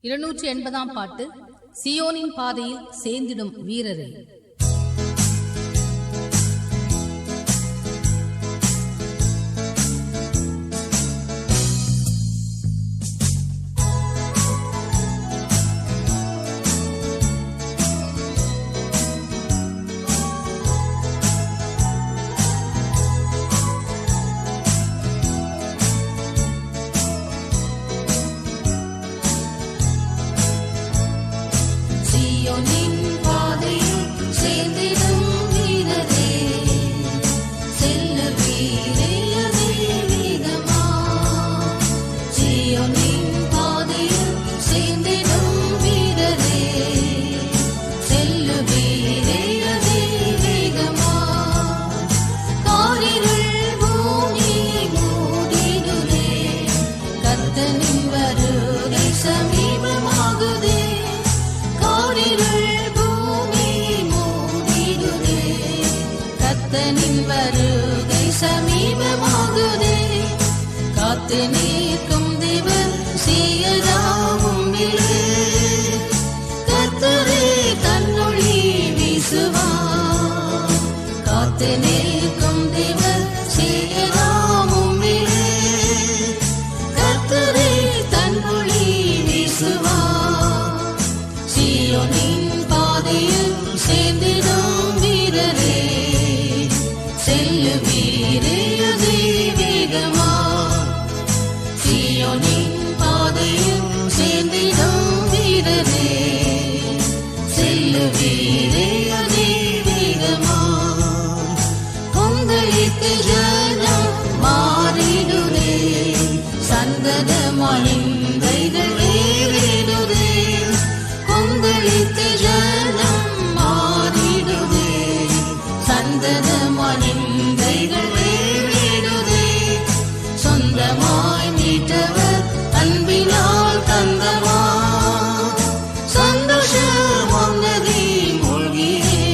280 பாட்டு. சியோனின் பாதையில் சேர்ந்திடும் வீரரே. வருகை சமீபமாகுதே, காத்து நிற்கும் தேவன் சீயோனின் கர்த்தரே தன்னொளி வீசுவார். காத்து நிற்கும் தேவன் சீயோனின் கர்த்தரே தன்னொளி வீசுவார். சீயோனின் பாதையில் சேர்ந்திடும் வீரரே, செல்லுவீரே அதிவேகமா. சீயோனின் பாதையில் சேர்ந்திடும் வீரரே, செல்லுவீரே அதிவேகமா. கொந்தளித்து ஜனம் மாறிடுதே, சந்ததமாய் நிந்தைகள் ஏறிடுதே. கொந்தளித்து ஜனம் மாறிடுதே, சந்ததமாய் நிந்தைகள் ஏறிடுதே. சொந்தமாய் மீட்டவர் அன்பினால் தந்தமா, சந்தோஷமாம் நதி மூழ்கியே.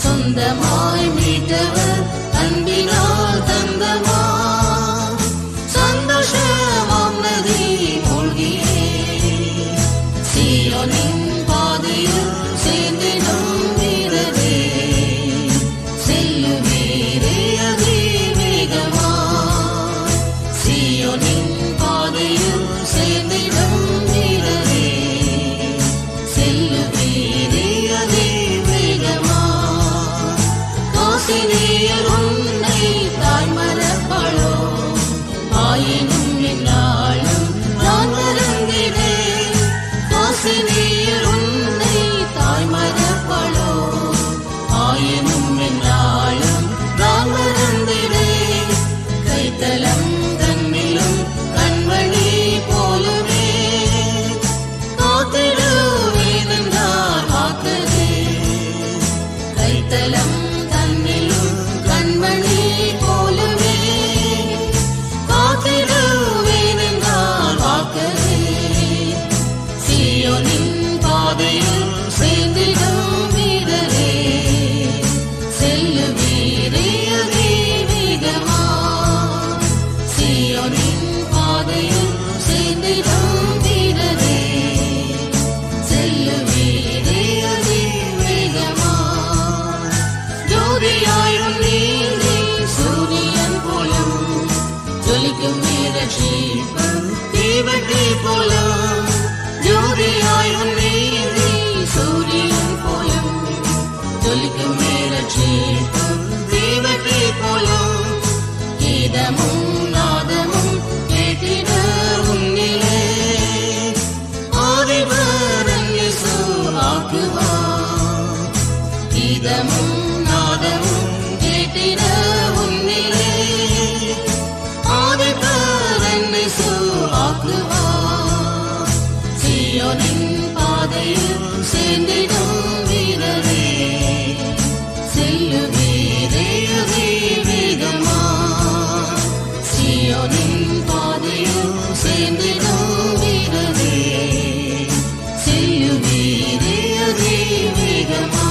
சொந்தமாய் மீட்டவர் அன்பினால் தந்தமா, சந்தோஷமாம் நதி மூழ்கியே. சீயோனின் பாதையில் சேர்ந்திடும் வீரரே, செல்லுவீரே அதிவேகமா. சீயோனின் பாதையில் சேர்ந்திடும் வீரரே, செல்லுவீரே அதிவேகமா. காசினியர் உன்னை தாய்மரப்பாளோ, ஆயினும் என்னாலும் நான் மறந்திடேன். காசினியர் உன்னை தாய்மரப்பாளோ, ஆயினும் என்னாலும் நான் மறந்திடேன். கைத்தலம் தன்னிலும் கண்மணி போலவே காத்திடுவேனென்றார் வாக்கதே. கைத்தலம் தன்னிலும் கண்மணி போலவே காத்திடுவேனென்றார் வாக்கதே. சீயோனின் பாதையில் சேர்ந்திடும் வீரரே, செல்லுவீரே அதிவேகமா. சீயோனின் பாதையில் சேர்ந்திடும் வீரரே, செல்லுவீரே அதிவேகமா. ஜோதியாயிரும் நீதி சூரியன் போலும், ஜொலிக்கும் ரட்சிப்பும் தீவட்டி போலும். ஜோதியாயிரும் நீதி சூரியன் போலும், ஜொலிக்கும் ரட்சிப்பும் தீவட்டி போலும். கீதமும் நாதமும் கேட்டிட உன்னிலே, ஆதிபரன் இயேசு ஆக்குவார். கீதமும் நாதமும் கேட்டிட உன்னிலே, ஆதிபரன் இயேசு ஆக்குவார். சீயோனின் பாதையில் சேர்ந்திடும் வீரரே, செல்லுவீரே அதிவேகமா. சீயோனின் பாதையில் சேர்ந்திடும் வீரரே, செல்லுவீரே அதிவேகமா.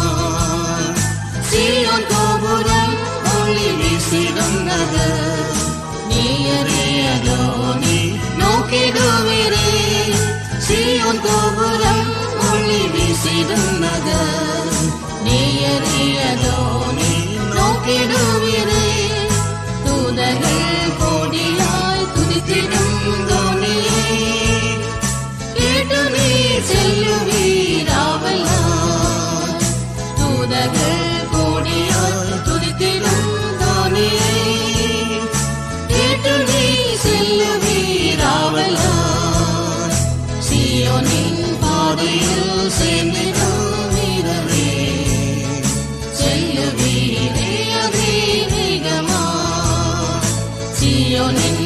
சீயோன் கோபுரம் ஒளி வீசிடும் நகர், நீயரே அதோ நீ நோக்கிடுவீரே. சியோன் கோபுரம் ஒளி வீசிடும் நகர் நேயறியதோ நீ நோக்கிடுவீரே தூதர்கள் கோடியாய் துதித்திடும் தோனியை கேட்டு நீ செல்லுவீராவல்லாய் தூதர்கள் கோடியாய் துதித்திடும் தோனியை கேட்டு நீ செல்லுவீராவல்லாய் சியோனின் பாதையில் சேர்ந்திடும் வீரரே செல்லுவீரே அதிவேகமாய் சியோனின்